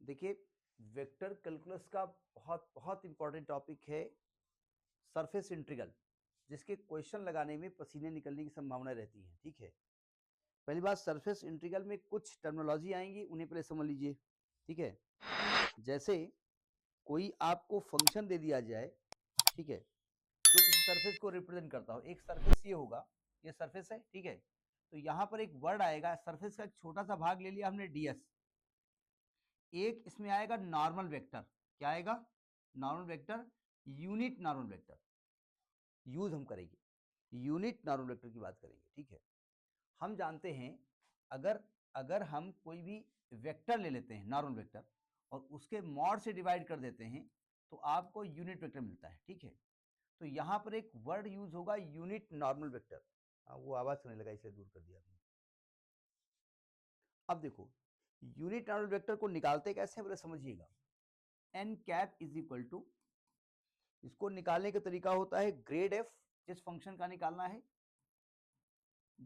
देखिए, vector calculus का बहुत बहुत इंपॉर्टेंट टॉपिक है सरफेस इंटीग्रल, जिसके क्वेश्चन लगाने में पसीने निकलने की संभावना रहती है। ठीक है, पहली बात, सरफेस इंटीग्रल में कुछ टर्मिनोलॉजी आएंगी, उन्हें पहले समझ लीजिए। ठीक है, जैसे कोई आपको फंक्शन दे दिया जाए, ठीक है, जो किसी सरफेस को रिप्रेजेंट करता हो। एक सरफेस ये होगा, ये सरफेस है, ठीक है। तो यहाँ पर एक वर्ड आएगा, सरफेस का एक छोटा सा भाग ले लिया हमने, ds। एक इसमें आएगा नॉर्मल वेक्टर। क्या आएगा? Normal vector, unit normal vector use हम करेंगे, यूनिट नॉर्मल वेक्टर की बात करेंगे। ठीक है, हम जानते हैं अगर अगर हम कोई भी वेक्टर ले लेते हैं, नॉर्मल वेक्टर, और उसके मॉड से डिवाइड कर देते हैं, तो आपको यूनिट वेक्टर मिलता है। ठीक है, तो यहाँ पर एक वर्ड यूज होगा, यूनिट नॉर्मल वेक्टर। वो आवाज करने लगा, इसे दूर कर दिया आपने। अब देखो, यूनिट नॉर्मल वेक्टर को निकालते कैसे हैं, समझिएगा। N cap is equal to, इसको निकालने का तरीका होता है ग्रेड एफ, जिस फंक्शन का निकालना है,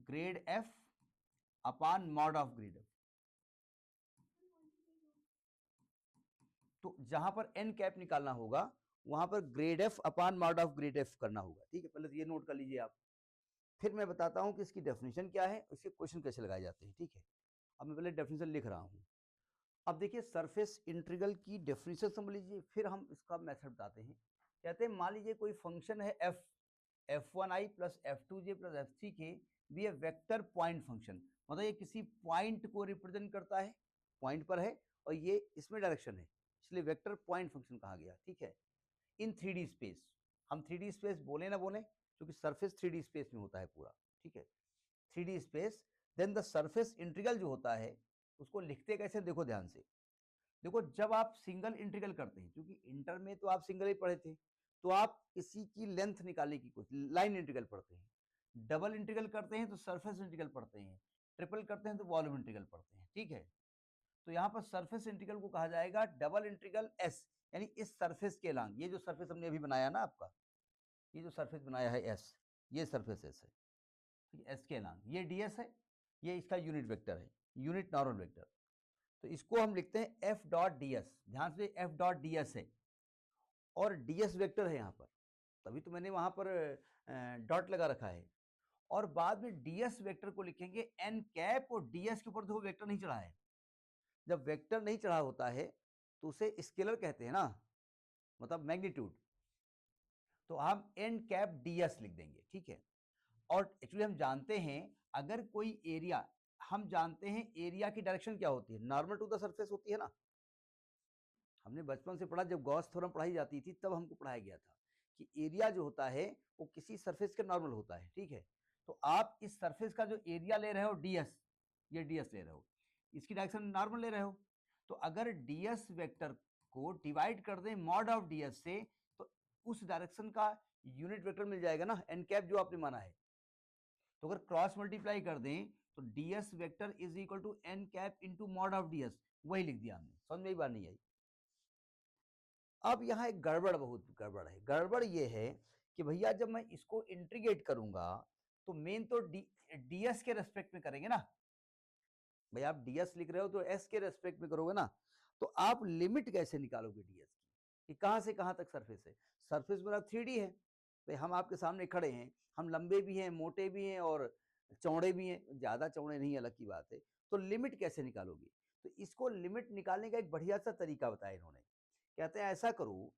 grade F upon mod of grade F. तो जहां पर एन कैप निकालना होगा, वहां पर grade F upon mod of grade F करना होगा। ठीक है, पहले तो ये नोट कर लीजिए आप, फिर मैं बताता हूं कि इसकी डेफिनेशन क्या है, इसके क्वेश्चन कैसे लगाए जाते हैं। ठीक है, अब मैं पहले डेफिनेशन लिख रहा हूं। अब देखिए, सरफेस इंटीग्रल की डेफिनेशन समझ लीजिए, फिर हम इसका मेथड बताते हैं। कहते हैं, मान लीजिए कोई फंक्शन है F, f1i plus f2j plus f3k भी ए वेक्टर पॉइंट फंक्शन, मतलब ये किसी पॉइंट को रिप्रेजेंट करता है, पॉइंट पर है, और ये इसमें डायरेक्शन है, इसलिए वेक्टर पॉइंट फंक्शन कहा गया। ठीक है, इन 3D स्पेस, हम 3D स्पेस बोले ना बोले, क्योंकि सरफेस 3D स्पेस में होता है पूरा। ठीक है, 3D space, then the surface integral जो होता है, उसको लिखते कैसे, देखो ध्यान से। देखो, जब आप सिंगल इंटीग्रल करते हैं, क्योंकि इंटर में तो आप सिंगल ही पढ़े थे, तो आप किसी की लेंथ निकालने की कोशिश, लाइन इंटीग्रल पढ़ते हैं। डबल इंटीग्रल करते हैं तो सरफेस इंटीग्रल पढ़ते हैं। ट्रिपल करते हैं तो वॉल्यूम इंटीग्रल पढ़ते हैं। ठीक है, तो यहाँ पर सरफेस इंटीग्रल को कहा जाएगा डबल इंटीग्रल एस, यानी इस सरफेस के लॉन्ग, ये जो सरफेस हमने अभी बनाया ना आपका, ये जो सरफेस बनाया है एस, ये सरफेस एस है, एस के लॉन्ग, ये डी एस है, ये इसका यूनिट वेक्टर है, यूनिट नॉर्मल वेक्टर। तो इसको हम लिखते हैं एफ डॉट डी एस, ध्यान से, एफ डॉट डी एस है, और डी एस वेक्टर है यहाँ पर, तभी तो मैंने वहां पर डॉट लगा रखा है। और बाद में डी एस वेक्टर को लिखेंगे एन कैप, और डी एस के ऊपर देखो वेक्टर नहीं चढ़ा है। जब वेक्टर नहीं चढ़ा होता है तो उसे स्केलर कहते हैं ना, मतलब मैग्नीट्यूड, तो हम एन कैप डी एस लिख देंगे। ठीक है, और एक्चुअली हम जानते हैं, अगर कोई एरिया, हम जानते हैं एरिया की डायरेक्शन क्या होती है, नॉर्मल टू द सरफेस होती है ना। हमने बचपन से पढ़ा, जब गॉस थ्योरम पढ़ाई जाती थी तब हमको पढ़ाया गया था कि एरिया जो होता है वो किसी सरफेस के नॉर्मल होता है। ठीक है, तो आप इस सरफेस का जो एरिया ले रहे हो डीएस, ये डीएस ले रहे हो, इसकी डायरेक्शन नॉर्मल ले रहे हो, तो अगर डीएस वेक्टर को डिवाइड कर दें मॉड ऑफ डीएस से, तो उस डायरेक्शन का यूनिट वेक्टर मिल जाएगा ना, एन कैप जो आपने माना है। तो अगर क्रॉस मल्टीप्लाई कर दें तो ds vector is equal to n cap into mod of ds, वही लिख दिया हमने। समझ में बात नहीं आई? अब यहाँ एक गड़बड़, बहुत गड़बड़ है। गड़बड़ ये है कि भैया, जब मैं इसको इंटीग्रेट करूंगा तो मेन तो डीएस के रेस्पेक्ट में करेंगे ना। भाई, आप डीएस लिख रहे हो तो एस के रेस्पेक्ट में करोगे ना, तो आप लिमिट कैसे निकालोगे डीएस की, कि कहां से कहां तक सरफेस है? सरफेस मेरा 3D है, भाई हम आपके सामने खड़े हैं, हम लंबे भी हैं, मोटे भी हैं, और चौड़े भी हैं, ज्यादा चौड़े नहीं, अलग की बात है। तो लिमिट कैसे निकालोगे? तो इसको लिमिट निकालने का एक बढ़िया सा तरीका बताया इन्होंने। कहते हैं, ऐसा करो,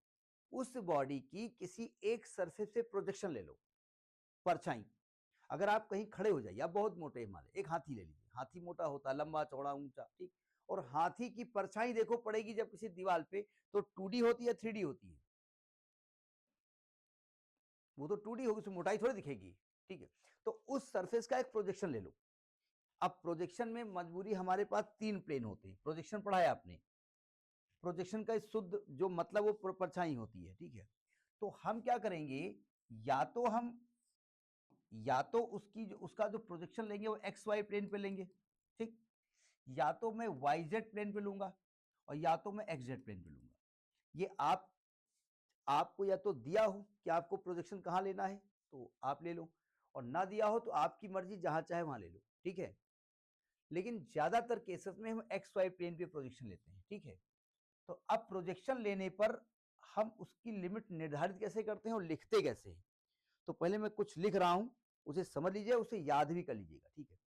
उस बॉडी की किसी एक सरफेस से प्रोजेक्शन ले लो, परछाई। अगर आप कहीं खड़े हो जाइए, आप बहुत मोटे हिमालय, एक हाथी ले लीजिए, हाथी मोटा होता है, लंबा चौड़ा ऊंचा, ठीक, और हाथी की परछाई देखो पड़ेगी जब किसी दीवार पे, तो 2D होती है 3D होती है? वो तो 2D होगी, उसमें मोटाई थोड़ी दिखेगी। ठीक है, तो उस सरफेस का एक प्रोजेक्शन ले लो। अब प्रोजेक्शन में मजबूरी, हमारे पास 3 प्लेन होते हैं, प्रोजेक्शन पढ़ा है आपने। प्रोजेक्शन का शुद्ध जो मतलब वो परछाई होती है। ठीक है, तो हम क्या करेंगे, या तो हम, या तो उसका जो प्रोजेक्शन लेंगे वो एक्स वाई प्लेन पे लेंगे, ठीक, या तो मैं वाई जेड प्लेन पे लूंगा, और या तो मैं एक्स जेड प्लेन पे लूंगा। ये आपको या तो दिया हो कि आपको प्रोजेक्शन कहाँ लेना है तो आप ले लो, और ना दिया हो तो आपकी मर्जी, जहां चाहे वहां ले लो। ठीक है, लेकिन ज्यादातर केसेस में हम एक्स वाई प्लेन पे प्रोजेक्शन लेते हैं। ठीक है, तो अब प्रोजेक्शन लेने पर हम उसकी लिमिट निर्धारित कैसे करते हैं और लिखते कैसे हैं? तो पहले मैं कुछ लिख रहा हूं, उसे समझ लीजिए, उसे याद भी कर लीजिएगा, ठीक है।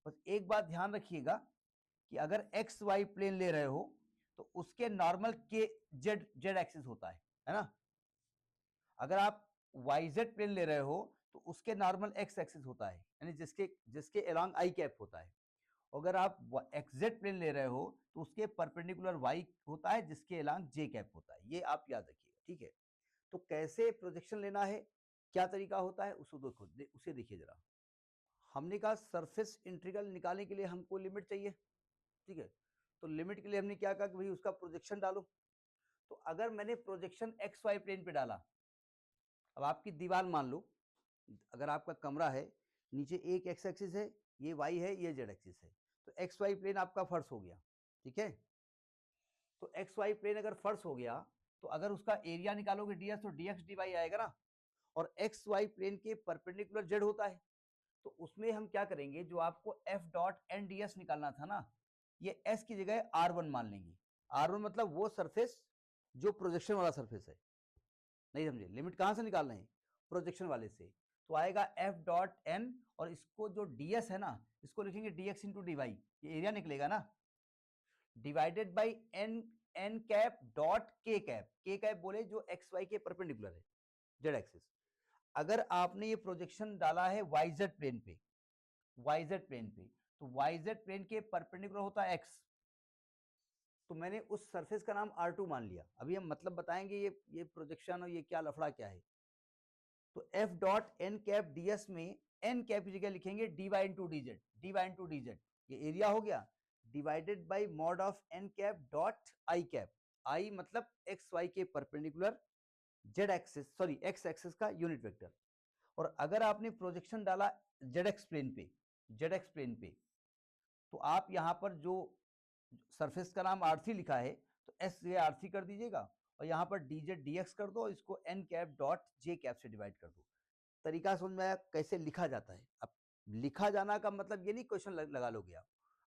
बस एक बात ध्यान रखिएगा कि अगर एक्स वाई प्लेन ले रहे हो तो उसके नॉर्मल के जेड जेड एक्सिस होता है ना। अगर आप वाई जेड प्लेन ले रहे हो तो उसके नॉर्मल एक्स एक्सिस होता है, यानी जिसके जिसके अलोंग आई कैप होता है। अगर आप एक्स जेड प्लेन ले रहे हो तो उसके परपेंडिकुलर वाई होता है, जिसके अलोंग जे कैप होता है। ये आप याद रखिएगा, ठीक है। तो कैसे प्रोजेक्शन लेना है, क्या तरीका होता है, उसे देखिए जरा। हमने कहा सरफेस इंटीग्रल निकालने के लिए हमको लिमिट चाहिए, ठीक है। तो लिमिट के लिए हमने क्या कहा कि भाई उसका प्रोजेक्शन डालो। तो अगर मैंने प्रोजेक्शन एक्स वाई प्लेन पे डाला, अब आपकी दीवार मान लो, अगर आपका कमरा है, नीचे एक एक्स एक्सिस है, ये वाई है, ये जेड एक्सिस है, तो एक्स वाई प्लेन आपका फर्श हो गया, ठीक है। तो एक्स वाई प्लेन अगर फर्श हो गया तो अगर उसका एरिया निकालोगे डीएस तो डीएक्स डी वाई आएगा ना। और एक्स वाई प्लेन के परपेंडिकुलर जेड होता है, तो उसमें हम क्या करेंगे, जो आपको f dot n d s निकालना था ना, ये एस की जगह आर वन मान लेंगे। आर वन मतलब वो सरफेस जो प्रोजेक्शन वाला सरफेस है। नहीं समझे, लिमिट कहां से निकाल रहे हैं, प्रोजेक्शन वाले से। तो आएगा एफ डॉट एन, और इसको जो डीएस है ना, इसको लिखेंगे डीएक्स इंटू डी वाई, ये एरिया निकलेगा ना, divided by n n cap dot k cap. K cap बोले जो एक्स वाई के परपेंडिकुलर है, जेड एक्सिस। अगर आपने ये प्रोजेक्शन डाला है वाईजेड प्लेन पे, वाईजेड प्लेन पे, तो वाईजेड प्लेन के परपेंडिकुलर होता है एक्स, तो मैंने उस सरफेस का नाम R2 मान लिया। अभी हम मतलब बताएंगे ये प्रोजेक्शन और ये क्या लफड़ा क्या है। तो F dot N cap DS में एन कैप की जगह लिखेंगे D Y into D Z, D Y into D Z, ये एरिया हो गया, divided by mod of N cap dot I cap. I मतलब एक्स वाई के perpendicular Z axis, sorry X axis का unit vector. और अगर आपने projection डाला जेड एक्स प्लेन पे, जेड एक्स प्लेन पे, तो आप यहाँ पर जो सरफेस का नाम R3 लिखा है, तो एस ये R3 कर दीजिएगा, और यहाँ पर डी जेड डी एक्स कर दो, इसको n cap dot j cap से डिवाइड कर दो। तरीका समझ में आया कैसे लिखा जाता है। अब लिखा जाना का मतलब ये नहीं क्वेश्चन लगा लोगे आप।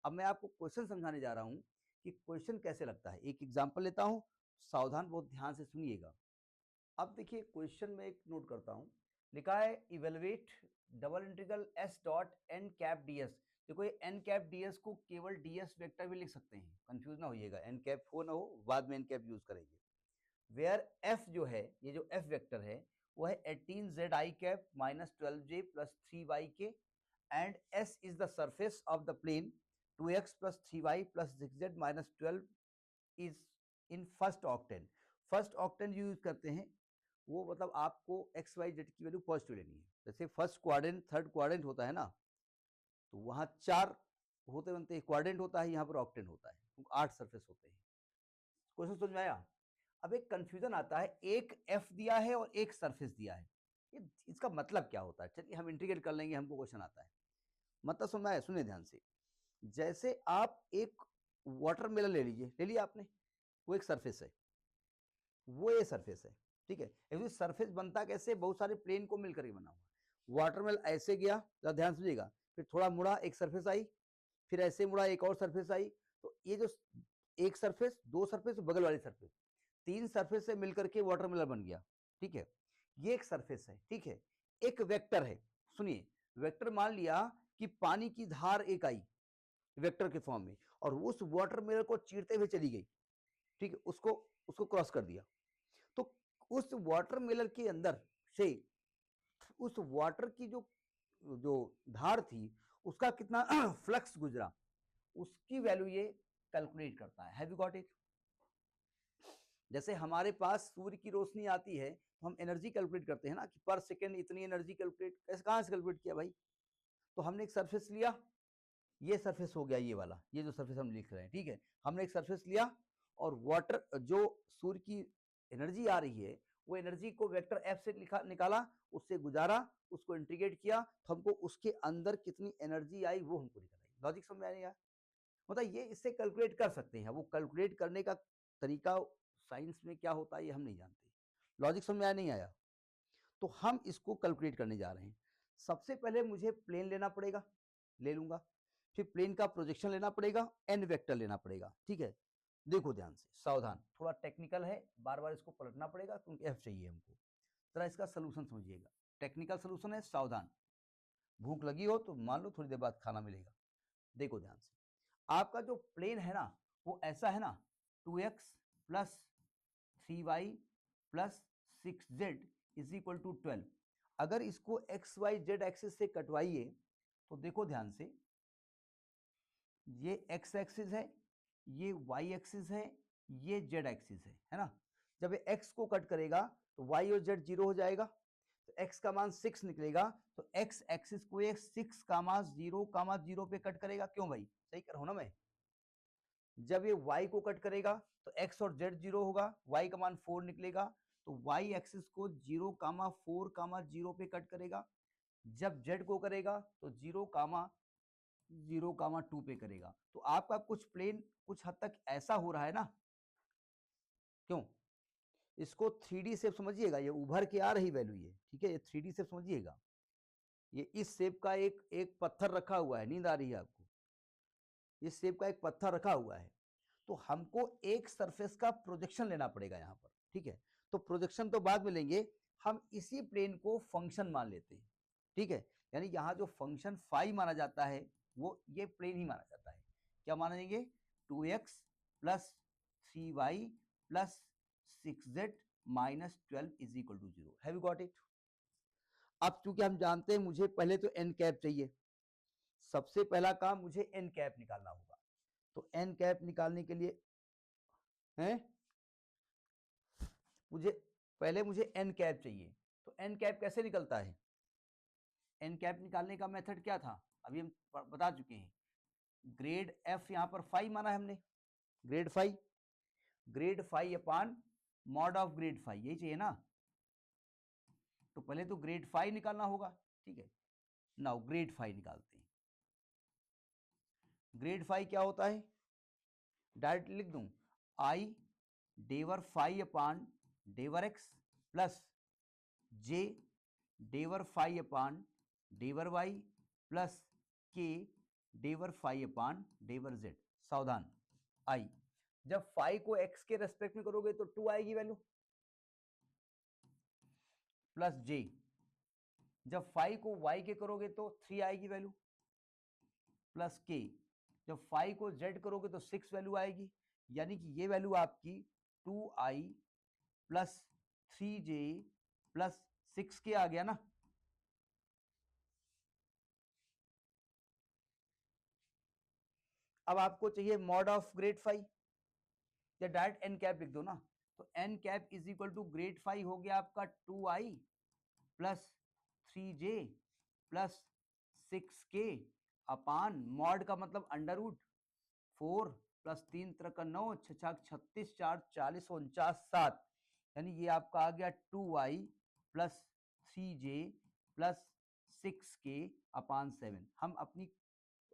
अब मैं आपको क्वेश्चन समझाने जा रहा हूँ कि क्वेश्चन कैसे लगता है। एक एग्जाम्पल लेता हूँ, सावधान बहुत ध्यान से सुनिएगा। अब देखिए क्वेश्चन में एक नोट करता हूँ, लिखा है evaluate double integral s dot N cap d s. देखो ये एन कैप डी एस को केवल डी एस वेक्टर भी लिख सकते हैं, कंफ्यूज ना होइएगा, एन कैप हो ना हो बाद में एन कैप यूज करेंगे। वेयर एफ जो है, ये जो एफ वेक्टर है वो है 18 Z I cap minus 12 J plus 3 Y के, and S is the surface of the plane 2x plus 3y plus 6z minus 12 is in first octant. First octant use करते हैं, वो मतलब आपको एक्स वाई जेड की value positive लेनी है। जैसे फर्स्ट क्वाड्रेंट थर्ड क्वाड्रेंट होता है ना, तो वहां 4 होते बनते हैं, क्वाड्रेंट होता है, यहाँ पर ऑक्टेन होता है, तो 8 सरफेस होते हैं। क्वेश्चन समझ में आया। अब एक कंफ्यूजन आता है, एक एफ दिया है और एक सरफेस दिया है, ये इसका मतलब क्या होता है। चलिए हम इंटीग्रेट कर लेंगे, हमको क्वेश्चन आता है। मतलब समझ में आया, सुनिए ध्यान से। जैसे आप एक वाटरमेलन ले लीजिए, ले लिया आपने, वो एक सरफेस है, वो ये सरफेस है, ठीक है। एक्चुअली सरफेस बनता कैसे, बहुत सारे प्लेन को मिलकर के बना हुआ। वाटरमेलन ऐसे गया, जरा ध्यान समझिएगा, फिर थोड़ा मुड़ा, एक सरफेस आई, फिर ऐसे मुड़ा, एक और सरफेस आई। तो ये जो एक सरफेस, दो सरफेस, बगल वाली सरफेस, 3 सरफेस से मिलकर के वाटरमेलन बन गया, ठीक है। ये एक सरफेस है, ठीक है। एक वेक्टर है, सुनिए, वेक्टर मान लिया कि पानी की धार एक आई वेक्टर के फॉर्म में, और उस वाटरमेलन को चीरते हुए चली गई, ठीक है, उसको उसको क्रॉस कर दिया। तो उस वाटरमेलन के अंदर से उस वाटर की जो जो धार थी, उसका कितना फ्लक्स गुजरा, उसकी वैल्यू ये कैलकुलेट करता है। Have you got it. जैसे हमारे पास सूर्य की रोशनी आती है तो हम एनर्जी कैलकुलेट करते हैं ना, कि पर सेकेंड इतनी एनर्जी कैलकुलेट, कैसे कहाँ से कैलकुलेट किया भाई। तो हमने एक सरफेस लिया, ये सरफेस हो गया, ये वाला, ये जो सरफेस हम लिख रहे हैं, ठीक है। हमने एक सरफेस लिया और वाटर जो सूर्य की एनर्जी आ रही है, वो एनर्जी को वेक्टर एफ से निकाला, उससे गुजारा, उसको इंटीग्रेट किया, तो हमको उसके अंदर कितनी एनर्जी आई वो हमको निकल आई। लॉजिक समझ में आएगा। मतलब ये इससे कैलकुलेट कर सकते हैं। वो कैलकुलेट करने का तरीका साइंस में क्या होता है ये हम नहीं जानते। लॉजिक समझ में आया नहीं आया। तो हम इसको कैलकुलेट करने जा रहे हैं। सबसे पहले मुझे प्लेन लेना पड़ेगा, ले लूंगा, फिर प्लेन का प्रोजेक्शन लेना पड़ेगा, एन वेक्टर लेना पड़ेगा, ठीक है। देखो ध्यान से, सावधान, थोड़ा टेक्निकल है, बार बार इसको पलटना पड़ेगा क्योंकि एफ चाहिए हमको। जरा इसका सोल्यूशन समझिएगा, टेक्निकल सोल्यूशन है, सावधान। भूख लगी हो तो मान लो थोड़ी देर बाद खाना मिलेगा। देखो ध्यान से, आपका जो प्लेन है ना वो ऐसा है ना, 2x plus 3y plus 6z is equal to 12। अगर इसको एक्स वाई जेड एक्सिस से कटवाइए तो देखो ध्यान से, ये एक्स एक्सिस है, ये वाई एक्सिस है, ये जेड एक्सिस है ना। जब ये एक्स को कट करेगा तो वाई और जेड जीरो हो जाएगा, तो एक्स का मान 6 निकलेगा, तो एक्स एक्सिस को ये 6, 0, 0 पे कट करेगा। क्यों भाई, सही कर रहा हूं ना मैं। जब ये y को कट करेगा तो x और z जीरो होगा, y का मान 4 निकलेगा, तो y एक्सिस को 0, 4, 0 पे कट करेगा। जब z को करेगा तो 0, 0, 2 पे करेगा। तो आपका कुछ प्लेन कुछ हद तक ऐसा हो रहा है ना। क्यों, इसको 3D शेप समझिएगा, ये उभर के आ रही वैल्यू ये, ठीक है, ये 3D शेप समझिएगा। ये इस शेप का एक पत्थर रखा हुआ है, नींद आ रही है आपको, इस शेप का एक पत्थर रखा हुआ है, तो हमको एक सरफेस का प्रोजेक्शन लेना पड़ेगा यहाँ पर, ठीक है। तो प्रोजेक्शन तो बाद में लेंगे, हम इसी प्लेन को फंक्शन मान लेते हैं, ठीक है। यानी यहाँ जो फंक्शन फाई माना जाता है वो ये प्लेन ही माना जाता है। क्या मानेंगे, 2x plus 3y plus 6z minus 12 is equal to 0। Have you got it. अब चूंकि हम जानते हैं मुझे पहले तो एन कैप चाहिए, सबसे पहला काम मुझे एन कैप निकालना होगा। तो एन कैप निकालने के लिए है मुझे एन कैप चाहिए। तो एन कैप कैसे निकलता है, एन कैप निकालने का मेथड क्या था, अभी हम बता चुके हैं। ग्रेड एफ यहाँ पर फाई माना है हमने, grad phi upon mod of grad phi, यही चाहिए ना। तो पहले तो ग्रेड फाई निकालना होगा, ठीक है। नाउ ग्रेड फाई निकालते हैं। ग्रेड फाई क्या होता है, डायरेक्ट लिख दूं, आई डेवर फाई अपान डेवर एक्स प्लस जे डेवर फाई अपान डेवर वाई प्लस के डेवर फाई अपान डेवर जेड। सावधान, आई जब फाई को एक्स के रेस्पेक्ट में करोगे तो 2 आएगी वैल्यू, प्लस जे जब फाई को वाई के करोगे तो 3 आएगी वैल्यू, प्लस के जब फाई को जेड करोगे तो 6 वैल्यू आएगी। यानी कि ये वैल्यू आपकी 2i plus 3j plus 6k आ गया ना। अब आपको चाहिए मॉड ऑफ ग्रेड फाई, या डायरेक्ट एन कैप लिख दो ना। तो n cap is equal to grad phi हो गया आपका 2i plus 3j plus 6k अपान मॉड का मतलब अंडर रूट 4 प्लस 3 3 का 9, 6 36, 4 40, 49, 7। यानी ये आपका आ गया 2i plus 3j plus 6k अपान 7। हम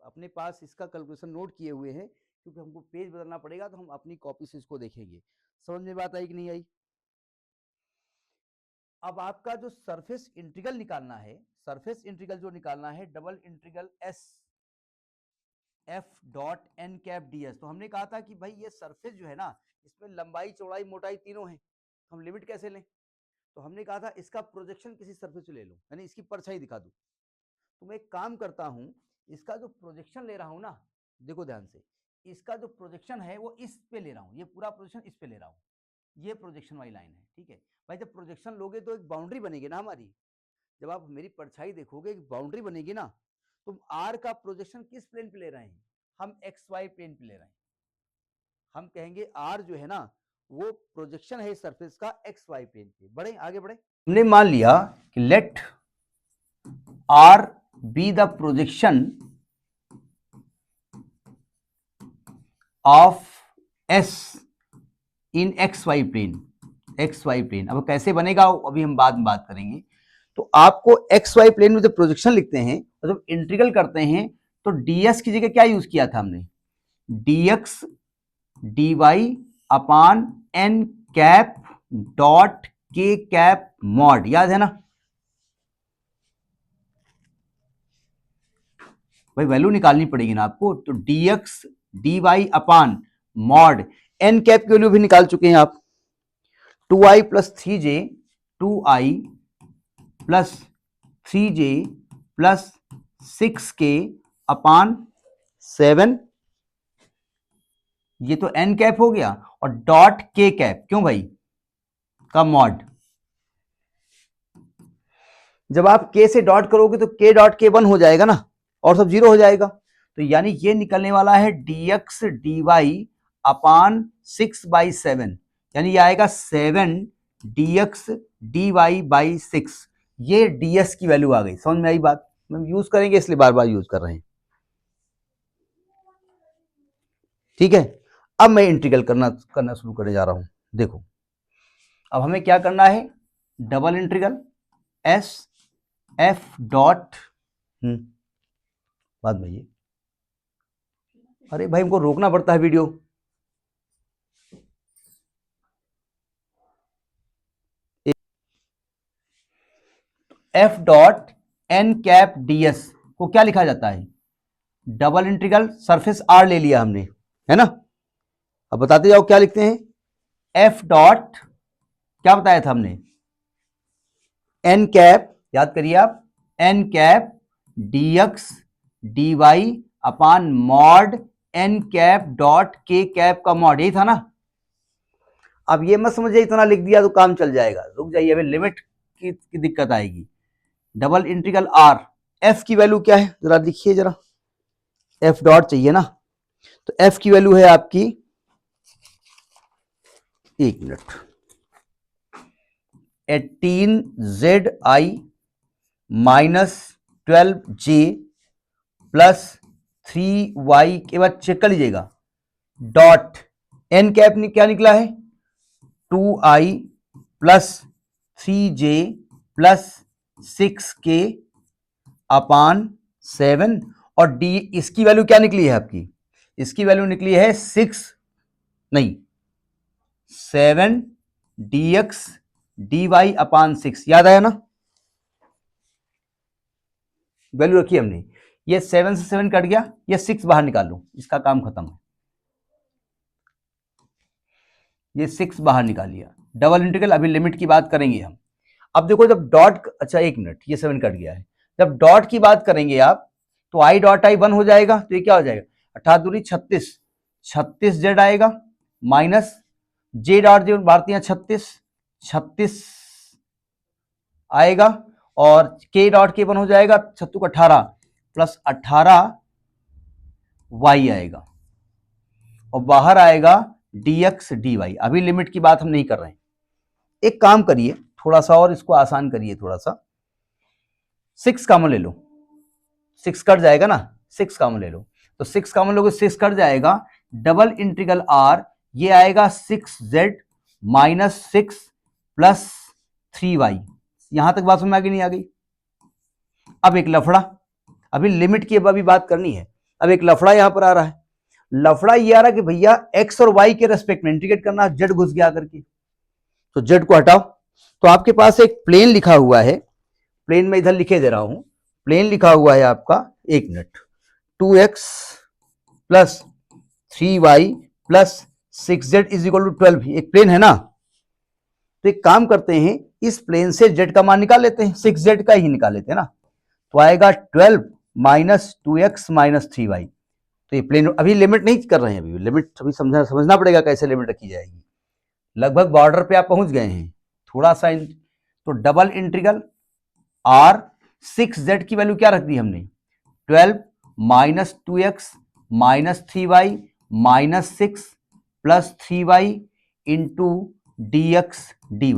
अपने पास इसका कैलकुलेशन नोट किए हुए हैं, क्योंकि हमको पेज बदलना पड़ेगा, तो हम अपनी कॉपी से इसको देखेंगे। समझ में बात आई कि नहीं आई। अब आपका जो सरफेस इंटीग्रल निकालना है, सरफेस इंटीग्रल जो निकालना है, double integral s f dot N cap d s. तो हमने कहा था कि भाई ये सरफेस जो है ना, इसमें लंबाई चौड़ाई मोटाई तीनों है, हम लिमिट कैसे लें। तो हमने कहा था इसका प्रोजेक्शन किसी सरफेस से ले लो, यानी इसकी परछाई दिखा दूं। तो मैं एक काम करता हूं, इसका जो प्रोजेक्शन ले रहा हूं ना, देखो ध्यान से, इसका जो प्रोजेक्शन है वो इस पे ले रहा हूं, ये पूरा प्रोजेक्शन इस पे ले रहा हूं, ये प्रोजेक्शन वाली लाइन है, ठीक है। भाई जब प्रोजेक्शन लोगे तो एक बाउंड्री बनेगी ना हमारी, जब आप मेरी परछाई देखोगे एक बाउंड्री बनेगी ना। तुम आर का प्रोजेक्शन किस प्लेन पे ले रहे हैं, हम एक्स वाई प्लेन पे ले रहे हैं। हम कहेंगे आर जो है ना वो प्रोजेक्शन है सरफेस का एक्स वाई प्लेन पे। बढ़े आगे बढ़े, हमने मान लिया कि let r be the projection of s in x y plane. अब कैसे बनेगा अभी हम बाद में बात करेंगे। तो आपको एक्स वाई प्लेन में जब प्रोजेक्शन लिखते हैं और जब इंटीग्रल करते हैं तो डीएस की जगह क्या यूज किया था हमने, डीएक्स डी वाई अपान N cap dot k cap mod, याद है ना भाई, वैल्यू निकालनी पड़ेगी ना आपको। तो dx d y upon mod n cap की वैल्यू भी निकाल चुके हैं आप, 2i plus 3j, 2i plus 3j plus 6k अपान 7, ये तो एन कैप हो गया, और डॉट के कैप, क्यों भाई, का मॉड। जब आप के से डॉट करोगे तो के डॉट के 1 हो जाएगा ना, और सब 0 हो जाएगा, तो यानी ये निकलने वाला है dx dy अपान 6/7, यानी ये आएगा 7 dx dy बाई 6। ये ds की वैल्यू आ गई, समझ में आई बात, हम यूज करेंगे इसलिए बार बार यूज कर रहे हैं, ठीक है। अब मैं इंटीग्रल करना शुरू करने जा रहा हूं। देखो अब हमें क्या करना है, double integral s f dot, बाद में ये, अरे भाई हमको रोकना पड़ता है video, f dot N cap ds को क्या लिखा जाता है, डबल इंटीग्रल सरफेस आर ले लिया हमने, है ना। अब बताते जाओ क्या लिखते हैं, एफ डॉट क्या बताया था हमने, एन कैप, याद करिए आप, n cap dx d y upon mod n cap dot k cap का मॉड, यही था ना। अब ये मत समझिए इतना लिख दिया तो काम चल जाएगा, रुक जाइए, अभी लिमिट की दिक्कत आएगी। डबल इंटीग्रल आर, एफ की वैल्यू क्या है जरा लिखिए, जरा एफ डॉट चाहिए ना, तो एफ की वैल्यू है आपकी, एक minute, 18zi minus 12j plus 3y के बाद चेक कर लीजिएगा, डॉट एन कैप क्या निकला है, 2i plus 3j plus 6k अपान 7, और डी इसकी वैल्यू क्या निकली है आपकी, इसकी वैल्यू निकली है 7 dx dy अपान 6, याद आया ना, वैल्यू रखी हमने, ये 7 से 7 कट गया, ये 6 बाहर निकाल लो, इसका काम खत्म है, ये 6 बाहर निकाल लिया। डबल इंटीग्रल, अभी लिमिट की बात करेंगे हम। अब देखो जब डॉट, अच्छा एक मिनट, ये 7 कट गया है, जब डॉट की बात करेंगे आप तो आई डॉट आई 1 हो जाएगा, तो ये क्या हो जाएगा, 18 दूनी 36, 36 जेड आएगा माइनस जे डॉट जे भारतीय 36 आएगा, और के डॉट के 1 हो जाएगा 36 को 18 प्लस 18 वाई आएगा, और बाहर आएगा dx dy। अभी लिमिट की बात हम नहीं कर रहे हैं, एक काम करिए थोड़ा सा और इसको आसान करिए, थोड़ा सा 6 कॉमन ले लो, 6 कट जाएगा ना, 6 कॉमन ले लो, तो 6 कॉमन लोगे 6 कट जाएगा, डबल इंटीग्रल आर, ये आएगा 6z माइनस 6 प्लस 3y, यहां तक बात समझ में आ गई नहीं आ गई। अब एक लफड़ा, अभी लिमिट की अभी बात करनी है, अब एक लफड़ा यहां पर आ रहा है, लफड़ा ये आ रहा है कि भैया x और y के रेस्पेक्ट में इंटीग्रेट करना, z घुस गया करके, तो z को हटाओ, तो आपके पास एक प्लेन लिखा हुआ है, प्लेन में इधर लिखे दे रहा हूं, प्लेन लिखा हुआ है आपका, एक minute, 2x plus 3y plus 6z is equal to 12, एक प्लेन है ना, तो एक काम करते हैं, इस प्लेन से z का मान निकाल लेते हैं, 6z का ही निकाल लेते हैं ना, तो आएगा 12 माइनस 2x माइनस 3y, तो ये प्लेन, अभी लिमिट नहीं कर रहे हैं, अभी लिमिट अभी समझना पड़ेगा कैसे लिमिट रखी जाएगी, लगभग बॉर्डर पे आप पहुंच गए हैं थोड़ा सा, तो डबल इंटीग्रल आर 6z की वैल्यू क्या रख दी हमने, 12 minus 2x minus 3y minus 6 plus 3y into dx dy।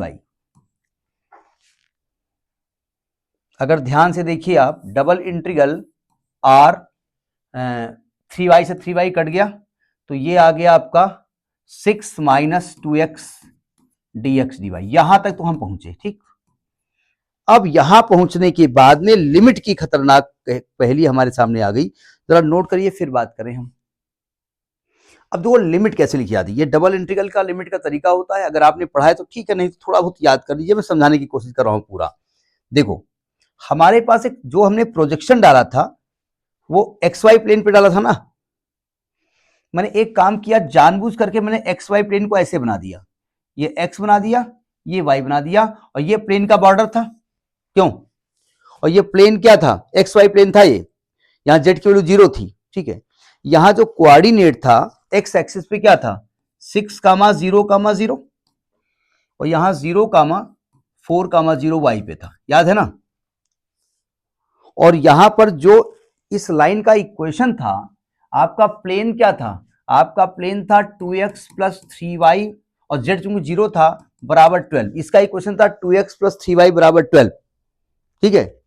अगर ध्यान से देखिए आप, डबल इंटीग्रल आर 3y से 3y कट गया, तो ये आ गया आपका 6 माइनस 2x dx dy, यहां तक तो हम पहुंचे, ठीक। अब यहां पहुंचने के बाद में लिमिट की खतरनाक पहेली हमारे सामने आ गई, जरा नोट करिए फिर बात करें हम। अब देखो लिमिट कैसे लिखी जाती है, ये डबल इंटीग्रल का लिमिट का तरीका होता है, अगर आपने पढ़ा है तो ठीक है, नहीं तो थोड़ा बहुत याद कर लीजिए, मैं समझाने की कोशिश कर रहा हूं पूरा। देखो हमारे पास एक जो हमने प्रोजेक्शन डाला था वो XY प्लेन पे डाला था ना, मैंने एक काम किया, जानबूझ करके मैंने एक्स वाई प्लेन को ऐसे बना दिया, ये एक्स बना दिया, ये वाई बना दिया, और ये प्लेन का बॉर्डर था, क्यों? और ये प्लेन क्या था? एक्स वाई प्लेन था ये, यहां जेड की वैल्यू 0 थी, ठीक है। यहां जो कोऑर्डिनेट था एक्स एक्सिस पे क्या था? 6,0,0, और यहां 0,4,0 वाई पे था, याद है ना? और यहां पर जो इस लाइन का इक्वेशन था, आपका प्लेन क्या था? आपका प्लेन था 2x प्लस 3y, और z चूंकि 0 था बराबर 12, इसका इक्वेशन था 2x प्लस 3y बराबर 12, ठीक है।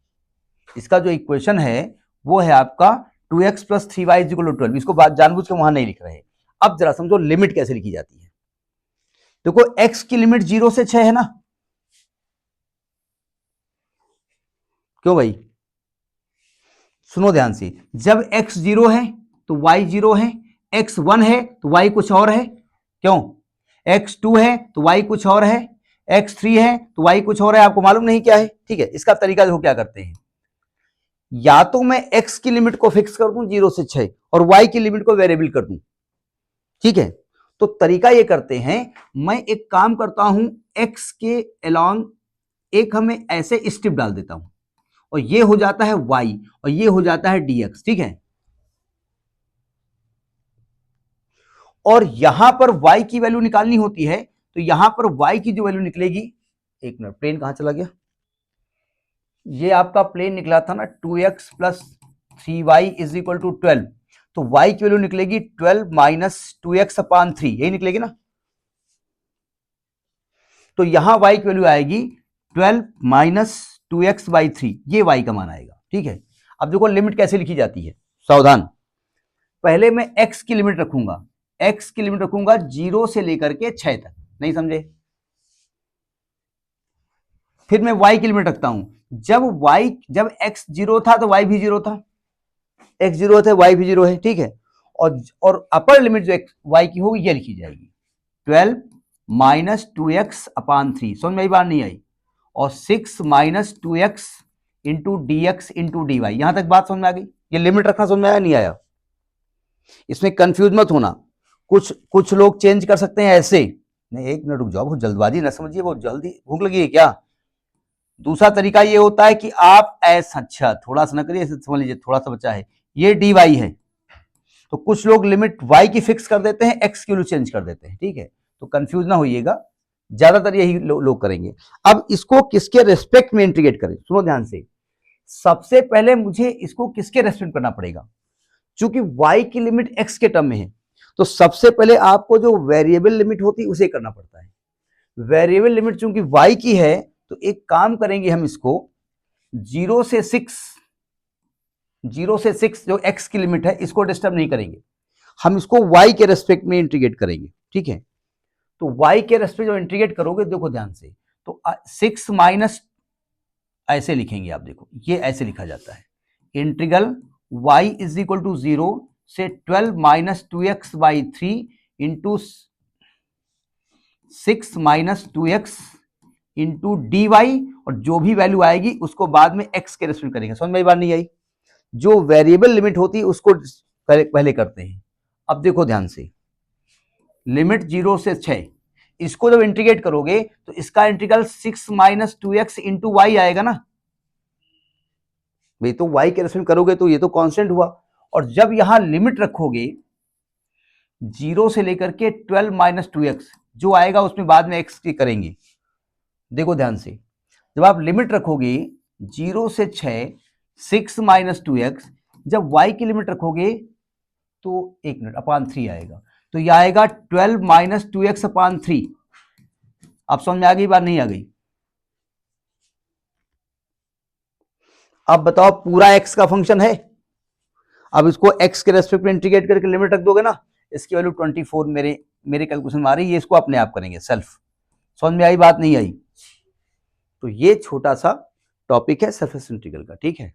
इसका जो इक्वेशन है वो है आपका 2x plus 3y equal to 12, इसको बात जानबूझ के वहां नहीं लिख रहे। अब जरा समझो लिमिट कैसे लिखी जाती है। देखो x की लिमिट 0 से 6 है ना, क्यों भाई? सुनो ध्यान से, जब x 0 है तो y 0 है, x 1 है तो y कुछ और है, क्यों? x 2 है तो y कुछ और है, x 3 है तो y कुछ और है, आपको मालूम नहीं क्या है, ठीक है। इसका तरीका देखो क्या करते हैं, या तो मैं x की लिमिट को फिक्स कर दूं 0 से 6 और y की लिमिट को वेरिएबल कर दूं, ठीक है। तो तरीका ये करते हैं, मैं एक काम करता हूं, x के अलोंग एक हमें ऐसे स्ट्रिप डाल देता हूं, और ये हो जाता है y और ये हो जाता है dx, ठीक है। और यहां पर y की वैल्यू निकालनी होती है, तो यहां पर y की जो वैल्यू निकलेगी, एक मिनट, प्लेन कहां चला गया? ये आपका प्लेन निकला था ना 2x plus 3y is equal to 12, तो y की वैल्यू निकलेगी 12 माइनस 2x अपान 3, यही निकलेगी ना। तो यहां y की वैल्यू आएगी 12 माइनस 2x बाई 3, ये y का मान आएगा, ठीक है। अब देखो लिमिट कैसे लिखी जाती है, सावधान। पहले मैं x की लिमिट रखूंगा, x की लिमिट रखूंगा 0 से लेकर के 6 तक, नहीं समझे? फिर मैं y की लिमिट रखता हूं, जब x 0 था तो y भी 0 था, x 0 थे y भी 0 है, ठीक है। और अपर लिमिट जो y की होगी ये लिखी जाएगी 12 माइनस 2x अपान 3, समझ में बात नहीं आई? और 6 minus 2x into d x into d y, यहां तक बात समझ में आ गई? ये लिमिट रखना समझ में आया नहीं आया? इसमें कंफ्यूज मत होना, कुछ लोग चेंज कर सकते हैं ऐसे, नहीं एक मिनट रुक जाओ, बहुत जल्दबाजी ना समझिए, बहुत जल्दी भूख लगी है क्या? दूसरा तरीका ये होता है कि आप ऐसा, अच्छा थोड़ा सा ना करिए, ऐसे समझ लीजिए, थोड़ा सा बच्चा है, ये डी वाई है, तो कुछ लोग लिमिट y की फिक्स कर देते हैं, x की वैल्यू चेंज कर देते हैं, ठीक है। तो कंफ्यूज ना होइएगा, ज्यादातर यही लोग करेंगे। अब इसको किसके रेस्पेक्ट में इंटीग्रेट करें, सुनो ध्यान से। सबसे पहले मुझे इसको किसके रेस्पेक्ट करना पड़ेगा, क्योंकि y की लिमिट x के टर्म में है, तो सबसे पहले आपको जो वेरिएबल लिमिट होती है उसे करना पड़ता है। वेरिएबल लिमिट चूंकि y की है, तो एक काम करेंगे हम, इसको 0 से 6 जो x की लिमिट है इसको डिस्टर्ब नहीं करेंगे, हम इसको y के रेस्पेक्ट में इंटीग्रेट करेंगे, ठीक है। तो y के रेस्पेक्ट जो इंटीग्रेट करोगे, देखो ध्यान से, तो 6 माइनस, ऐसे लिखेंगे आप, देखो ये ऐसे लिखा जाता है, integral y is equal to 0 से 12 minus 2x by 3 into 6 minus 2x into d y, और जो भी वैल्यू आएगी उसको बाद में x के रेस्पेक्ट करेंगे। समझ में बात नहीं आई? जो वेरिएबल लिमिट होती है उसको पहले करते हैं। अब देखो ध्यान से, लिमिट 0 से 6, इसको जब इंटीग्रेट करोगे तो इसका integral 6 minus 2x into Y आएगा ना भाई, तो y के रेस्पेक्ट करोगे तो ये तो कांस्टेंट हुआ, और जब यहां लिमिट रखोगे 0 से लेकर के 12 माइनस 2x, जो आएगा उसमें बाद में x की करेंगे। देखो ध्यान से, जब आप लिमिट रखोगे 0 से 6 माइनस 2x, जब y की लिमिट रखोगे तो एक मिनट अपान 3 आएगा, तो यह आएगा 12 माइनस 2x अपान 3। अब समझ में आ गई बात नहीं आ गई? अब बताओ, पूरा x का फंक्शन है, अब इसको x के रेस्पेक्ट में इंटीग्रेट करके लिमिट रख दोगे ना, इसकी वैल्यू 24 मेरे कैलकुलेशन में आ रही है, इसको अपने आप करेंगे सेल्फ। समझ में आई बात नहीं आई? तो ये छोटा सा टॉपिक है सरफेस इंटीग्रल का, ठीक है।